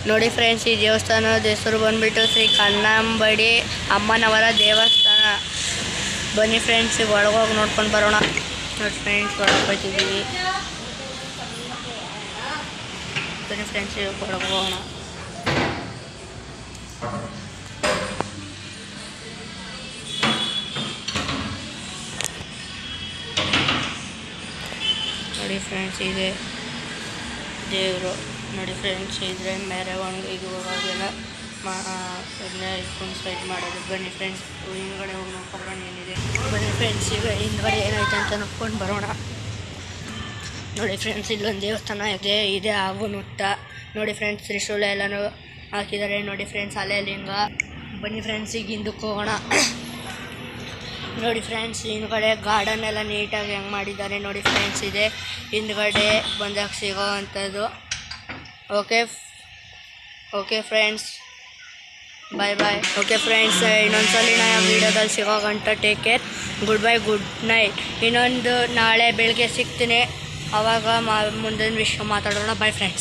ನೋಡಿ ಫ್ರೆಂಡ್ಸ್, ಈ ದೇವಸ್ಥಾನದ ಹೆಸರು ಬಂದುಬಿಟ್ಟು ಶ್ರೀ ಕನ್ನಂಬಡಿ ಅಮ್ಮನವರ ದೇವಸ್ಥಾನ. ಬನ್ನಿ ಫ್ರೆಂಡ್ಸ್, ಒಳಗೋಗಿ ನೋಡ್ಕೊಂಡು ಬರೋಣ. ನೋಡಿ ಫ್ರೆಂಡ್ಸ್, ಒಳಗೆ ಬರ್ತಿದ್ದೀವಿ. ಬನ್ನಿ ಫ್ರೆಂಡ್ಸ್, ಒಳಗೆ ಹೋಗೋಣ. ನೋಡಿ ಫ್ರೆಂಡ್ಸ್, ಇದೆ ದೇವರು. ನೋಡಿ ಫ್ರೆಂಡ್ಸ್, ಇದ್ರೆ ಮೆರವಣಿಗೆಗೆ ಹೋಗೋದೆಲ್ಲ ಇಟ್ಕೊಂಡು ಸೈಡ್ ಮಾಡೋದು. ಬನ್ನಿ ಫ್ರೆಂಡ್ಸ್, ಹಿಂದ್ಗಡೆ ಹೋಗಿ ನೋಡ್ಕೊಂಡ್ರೆ ಏನಿದೆ. ಬನ್ನಿ ಫ್ರೆಂಡ್ಸ್, ಈಗ ಹಿಂದ್ಗಡೆ ಏನೈತೆ ಅಂತ ನೋಡ್ಕೊಂಡು ಬರೋಣ. ನೋಡಿ ಫ್ರೆಂಡ್ಸ್, ಇಲ್ಲೊಂದು ದೇವಸ್ಥಾನ ಇದೆ ಆಗುನುತ್ತ. ನೋಡಿ ಫ್ರೆಂಡ್ಸ್, ತ್ರಿಶೂಲ ಎಲ್ಲನೂ ಹಾಕಿದ್ದಾರೆ. ನೋಡಿ ಫ್ರೆಂಡ್ಸ್, ಅಲೆ ಲಿಂಗ. ಬನ್ನಿ ಫ್ರೆಂಡ್ಸ್, ಈಗ ಹಿಂದಕ್ಕೆ ಹೋಗೋಣ. ನೋಡಿ ಫ್ರೆಂಡ್ಸ್, ಹಿಂದ್ಗಡೆ ಗಾರ್ಡನ್ ಎಲ್ಲ ನೀಟಾಗಿ ಹೆಂಗೆ ಮಾಡಿದ್ದಾರೆ ನೋಡಿ ಫ್ರೆಂಡ್ಸ್. ಇದೆ ಹಿಂದ್ಗಡೆ ಬಂದಾಗ ಸಿಗೋ ಅಂಥದ್ದು. Okay friends, bye bye. Okay friends, ಇನ್ನೊಂದ್ಸಲ ನಾವು ವೀಡಿಯೋದಲ್ಲಿ ಸಿಗೋ ಗಂಟ take care. Good bye, good night. ಇನ್ನೊಂದು ನಾಳೆ ಬೆಳಗ್ಗೆ ಸಿಗ್ತೀನಿ. ಆವಾಗ ಮುಂದಿನ ವಿಷಯ ಮಾತಾಡೋಣ. Bye friends.